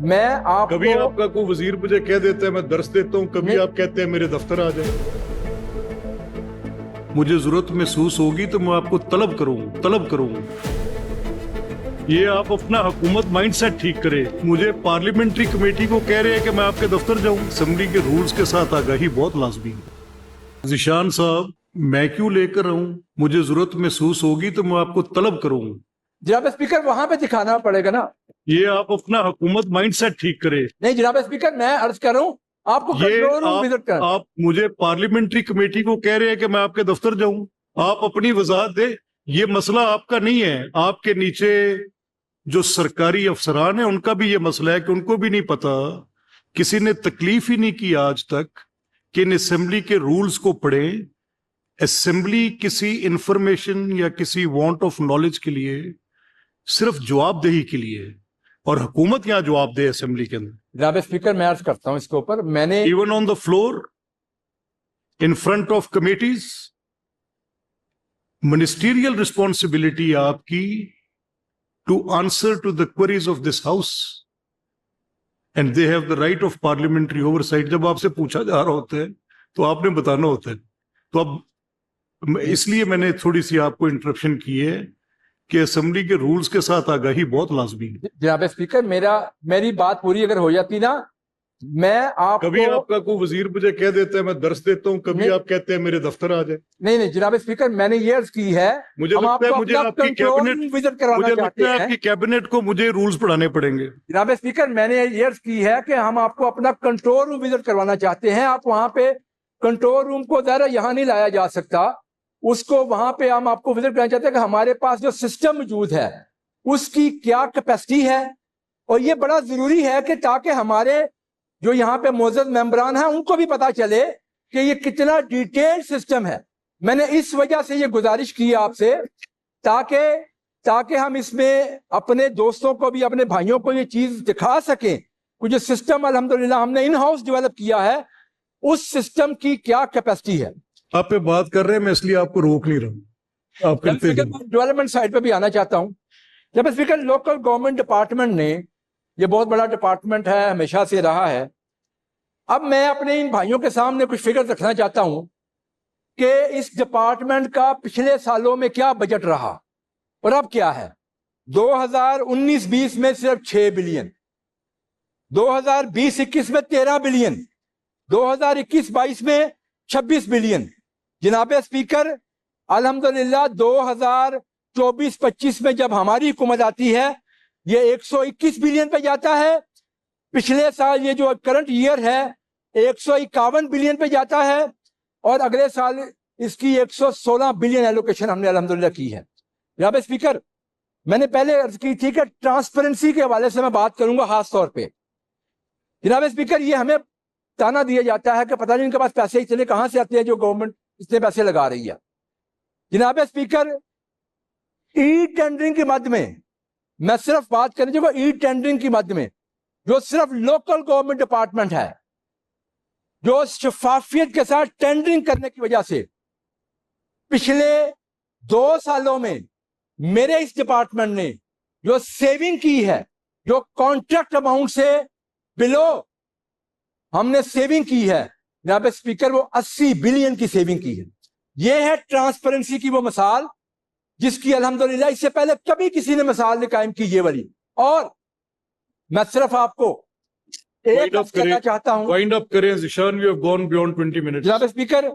میں آپ کبھی کو آپ کا کوئی وزیر مجھے کہہ دیتا ہے میں درس دیتا ہوں، کبھی آپ کہتے ہیں میرے دفتر آ جائیں۔ مجھے ضرورت محسوس ہوگی تو میں آپ کو طلب کروں۔ یہ آپ اپنا حکومت مائنڈ سیٹ ٹھیک کرے۔ مجھے پارلیمنٹری کمیٹی کو کہہ رہے ہیں کہ میں آپ کے دفتر جاؤں۔ اسمبلی کے رولز کے ساتھ آگاہی بہت لازمی ہے۔ ذیشان صاحب، میں کیوں لے کر آؤں؟ مجھے ضرورت محسوس ہوگی تو میں آپ کو طلب کروں۔ جناب اسپیکر وہاں پہ دکھانا پڑے گا نا۔ یہ آپ اپنا حکومت مائنڈ سیٹ ٹھیک کرے۔ نہیں جناب اسپیکر، میں عرض کر رہا ہوں آپ کو کنٹرول روم وزٹ کرنا۔ آپ مجھے پارلیمنٹری کمیٹی کو کہہ رہے ہیں کہ میں آپ کے دفتر جاؤں۔ آپ اپنی وضاحت دیں۔ یہ مسئلہ آپ کا نہیں ہے، آپ کے نیچے جو سرکاری افسران ہیں ان کا بھی یہ مسئلہ ہے کہ ان کو بھی نہیں پتا، کسی نے تکلیف ہی نہیں کی آج تک کہ ان اسمبلی کے رولز کو پڑھیں۔ اسمبلی کسی انفارمیشن یا کسی وانٹ آف نالج کے لیے، صرف جواب دہی کے لیے، اور حکومت یہاں جواب دے اسمبلی کے اندر۔ جناب اسپیکر میں عرض کرتا ہوں اس کے اوپر، میں نے even on the floor, in front of committees, ministerial responsibility آپ کی to answer to the queries of this house, and they have the right of parliamentary oversight. جب آپ سے پوچھا جا رہا ہوتا ہے تو آپ نے بتانا ہوتا ہے۔ تو اب اس لیے میں نے تھوڑی سی آپ کو انٹرپشن کی ہے کہ اسمبلی کے رولز کے ساتھ آگاہی بہت لازمی ہے۔ جناب اسپیکر میری بات پوری اگر ہو جاتی نا، میں آپ کبھی کو آپ کا کوئی وزیر مجھے کہہ دیتا ہے میں درس دیتا ہوں، کبھی آپ کہتے ہیں میرے دفتر آ جائیں۔ نہیں جناب اسپیکر، میں نے یہ عرض کی ہے مجھے ہم آپ لگتا ہے کو مجھے اپنا آپ کی کنٹرول روم وزٹ کروانا چاہتے ہیں۔ آپ کی کیبنٹ کو مجھے رولز پڑھانے پڑیں گے۔ جناب اسپیکر میں نے یہ عرض کی ہے کہ ہم آپ کو اپنا کنٹرول روم وزٹ کروانا چاہتے ہیں۔ آپ وہاں پہ کنٹرول روم کو ظاہر یہاں نہیں لایا جا سکتا، اس کو وہاں پہ ہم آپ کو وزٹ کرنا چاہتے ہیں کہ ہمارے پاس جو سسٹم موجود ہے اس کی کیا کیپیسٹی ہے، اور یہ بڑا ضروری ہے کہ تاکہ ہمارے جو یہاں پہ معزز ممبران ہیں ان کو بھی پتا چلے کہ یہ کتنا ڈیٹیل سسٹم ہے۔ میں نے اس وجہ سے یہ گزارش کی آپ سے تاکہ ہم اس میں اپنے دوستوں کو بھی، اپنے بھائیوں کو یہ چیز دکھا سکیں کہ جو سسٹم الحمدللہ ہم نے ان ہاؤس ڈیولپ کیا ہے اس سسٹم کی کیا کیپیسٹی ہے۔ آپ پہ بات کر رہے ہیں، میں اس لیے آپ کو روک نہیں رہا ہوں، آپ کرتے ہیں۔ ڈیولپمنٹ سائٹ پہ بھی آنا چاہتا ہوں۔ جب اسپیکر لوکل گورنمنٹ ڈپارٹمنٹ نے، یہ بہت بڑا ڈپارٹمنٹ ہے، ہمیشہ سے رہا ہے۔ اب میں اپنے ان بھائیوں کے سامنے کچھ فگر رکھنا چاہتا ہوں کہ اس ڈپارٹمنٹ کا پچھلے سالوں میں کیا بجٹ رہا اور اب کیا ہے۔ 2019-20 میں صرف 6 بلین، 2020-21 میں 13 بلین، 2021-22 میں 26 بلین۔ جناب اسپیکر الحمدللہ 2024-25 میں جب ہماری حکومت آتی ہے یہ 121 بلین پہ جاتا ہے۔ پچھلے سال یہ جو کرنٹ ایئر ہے 151 بلین پہ جاتا ہے، اور اگلے سال اس کی 116 بلین ایلوکیشن ہم نے الحمدللہ کی ہے۔ جناب اسپیکر میں نے پہلے عرض کی تھی کہ ٹرانسپیرنسی کے حوالے سے میں بات کروں گا خاص طور پہ۔ جناب اسپیکر یہ ہمیں تانا دیا جاتا ہے کہ پتہ نہیں ان کے پاس پیسے اتنے کہاں سے آتے ہیں جو گورنمنٹ اتنے پیسے لگا رہی ہے۔ جناب اسپیکر ای ٹینڈرنگ کی مد میں میں صرف بات کرنے جو ای ٹینڈرنگ کی مد میں جو صرف لوکل گورنمنٹ ڈپارٹمنٹ ہے، جو شفافیت کے ساتھ ٹینڈرنگ کرنے کی وجہ سے پچھلے 2 سالوں میں میرے اس ڈپارٹمنٹ نے جو سیونگ کی ہے، جو کانٹریکٹ اماؤنٹ سے بلو ہم نے سیونگ کی ہے، جناب اسپیکر وہ 80 بلین کی سیونگ کی ہے۔ یہ ہے ٹرانسپیرنسی کی وہ مثال جس کی الحمدللہ اس سے پہلے کبھی کسی نے مثال نہیں قائم کی یہ والی۔ اور میں صرف آپ کو ایک لفظ کہنا چاہتا ہوں۔ وائنڈ اپ کریں Zeeshan, we have gone beyond 20 minutes. جناب اسپیکر